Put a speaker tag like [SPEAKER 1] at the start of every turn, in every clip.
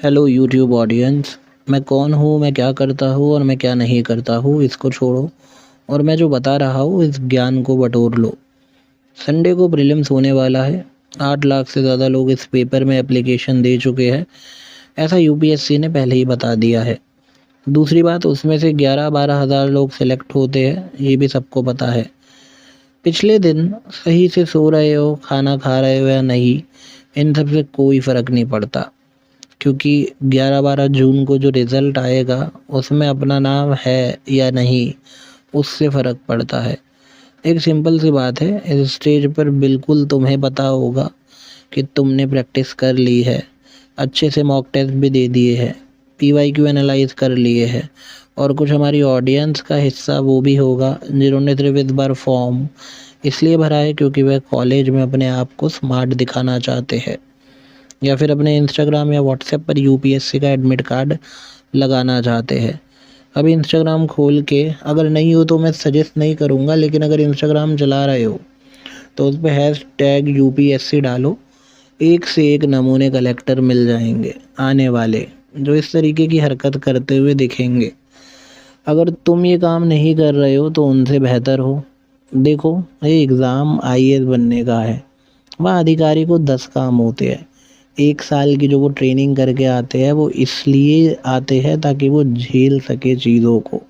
[SPEAKER 1] Hello YouTube audience. मैं कौन हूँ, मैं क्या करता हूँ और मैं क्या नहीं करता हूँ इसको छोड़ो, और मैं जो बता रहा हूँ इस ज्ञान को बटोर लो। संडे को प्रीलिम्स होने वाला है। 8 लाख से ज़्यादा लोग इस पेपर में एप्लीकेशन दे चुके हैं, ऐसा यूपीएससी ने पहले ही बता दिया है। दूसरी बात, उसमें से 11-12 हज़ार लोग सिलेक्ट होते हैं, ये भी सबको पता है। पिछले दिन सही से सो रहे हो, खाना खा रहे हो या नहीं, इन सब से कोई फ़र्क नहीं पड़ता, क्योंकि 11-12 जून को जो रिज़ल्ट आएगा उसमें अपना नाम है या नहीं, उससे फ़र्क पड़ता है। एक सिंपल सी बात है, इस स्टेज पर बिल्कुल तुम्हें पता होगा कि तुमने प्रैक्टिस कर ली है, अच्छे से मॉक टेस्ट भी दे दिए हैं, पीवाईक्यू एनालाइज कर लिए हैं, और कुछ हमारी ऑडियंस का हिस्सा वो भी होगा जिन्होंने सिर्फ इस बार फॉर्म इसलिए भरा है क्योंकि वह कॉलेज में अपने आप को स्मार्ट दिखाना चाहते हैं, या फिर अपने इंस्टाग्राम या व्हाट्सएप पर यूपीएससी का एडमिट कार्ड लगाना चाहते हैं। अब इंस्टाग्राम खोल के, अगर नहीं हो तो मैं सजेस्ट नहीं करूँगा, लेकिन अगर इंस्टाग्राम चला रहे हो तो उस पर हैशटैग यूपीएससी डालो। एक से एक नमूने कलेक्टर मिल जाएंगे आने वाले, जो इस तरीके की हरकत करते हुए दिखेंगे। अगर तुम ये काम नहीं कर रहे हो तो उनसे बेहतर हो। देखो, ये एग्ज़ाम आईएएस बनने का है, वहाँ अधिकारी को 10 काम होते हैं। 1 साल की जो वो ट्रेनिंग करके आते हैं वो इसलिए आते हैं ताकि वो झेल सके चीज़ों को,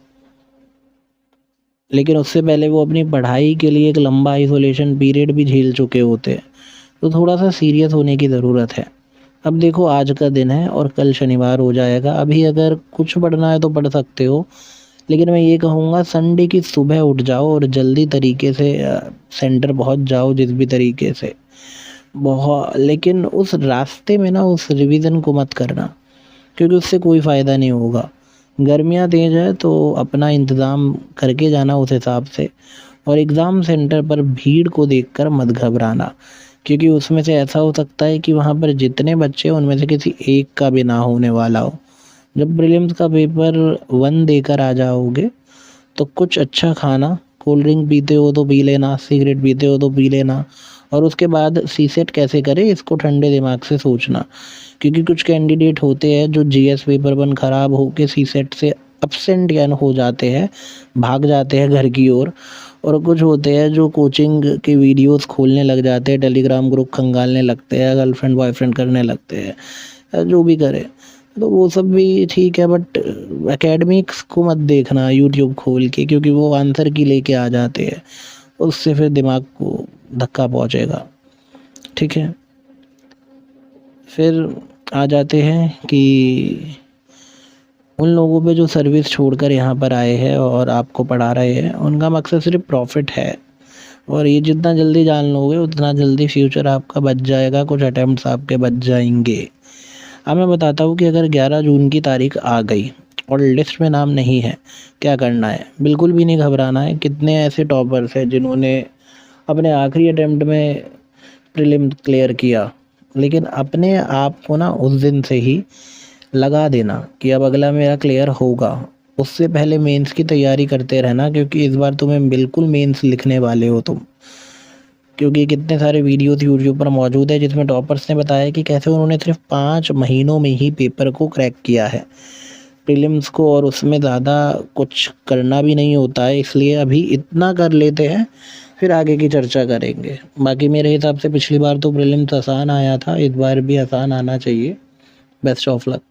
[SPEAKER 1] लेकिन उससे पहले वो अपनी पढ़ाई के लिए एक लंबा आइसोलेशन पीरियड भी झेल चुके होते हैं। तो थोड़ा सा सीरियस होने की ज़रूरत है। अब देखो, आज का दिन है और कल शनिवार हो जाएगा। अभी अगर कुछ पढ़ना है तो पढ़ सकते हो, लेकिन मैं ये कहूँगा संडे की सुबह उठ जाओ और जल्दी तरीके से सेंटर पहुँच जाओ, जिस भी तरीके से बहुत, लेकिन उस रास्ते में ना उस रिवीजन को मत करना, क्योंकि उससे कोई फ़ायदा नहीं होगा। गर्मियाँ तेज़ है तो अपना इंतज़ाम करके जाना उस हिसाब से, और एग्ज़ाम सेंटर पर भीड़ को देखकर मत घबराना, क्योंकि उसमें से ऐसा हो सकता है कि वहाँ पर जितने बच्चे हैं उनमें से किसी एक का भी ना होने वाला हो। जब प्रीलिम्स का पेपर 1 देकर आ जाओगे तो कुछ अच्छा खाना, कोल्ड ड्रिंक पीते हो तो पी लेना, सिगरेट पीते हो तो पी लेना, और उसके बाद सीसेट कैसे करें इसको ठंडे दिमाग से सोचना, क्योंकि कुछ कैंडिडेट होते हैं जो जीएस पेपर 1 ख़राब हो के सीसेट से एब्सेंट यानी हो जाते हैं, भाग जाते हैं घर की ओर। और कुछ होते हैं जो कोचिंग के वीडियोस खोलने लग जाते हैं, टेलीग्राम ग्रुप खंगालने लगते हैं, गर्लफ्रेंड बॉयफ्रेंड करने लगते हैं, जो भी करे। तो वो सब भी ठीक है, बट एकेडमिक्स को मत देखना यूट्यूब खोल के, क्योंकि वो आंसर की लेके आ जाते हैं, उससे फिर दिमाग को धक्का पहुंचेगा। ठीक है, फिर आ जाते हैं कि उन लोगों पे जो सर्विस छोड़कर यहाँ पर आए हैं और आपको पढ़ा रहे हैं, उनका मकसद सिर्फ प्रॉफिट है, और ये जितना जल्दी जान लोगे उतना जल्दी फ्यूचर आपका बच जाएगा, कुछ अटैम्प्ट्स आपके बच जाएंगे। अब मैं बताता हूँ कि अगर 11 जून की तारीख आ गई और लिस्ट में नाम नहीं है, क्या करना है। बिल्कुल भी नहीं घबराना है। कितने ऐसे टॉपर्स हैं जिन्होंने अपने आखिरी अटेम्प्ट में प्रीलिम क्लियर किया, लेकिन अपने आप को ना उस दिन से ही लगा देना कि अब अगला मेरा क्लियर होगा। उससे पहले मेंस की तैयारी करते रहना, क्योंकि इस बार तुम्हें बिल्कुल मेंस लिखने वाले हो तुम, क्योंकि कितने सारे वीडियोस यूट्यूब पर मौजूद है जिसमें टॉपर्स ने बताया कि कैसे उन्होंने सिर्फ 5 महीनों में ही पेपर को क्रैक किया है, प्रीलिम्स को, और उसमें ज़्यादा कुछ करना भी नहीं होता है। इसलिए अभी इतना कर लेते हैं, फिर आगे की चर्चा करेंगे। बाकी मेरे हिसाब से पिछली बार तो प्रीलिम्स आसान आया था, इस बार भी आसान आना चाहिए। Best of luck.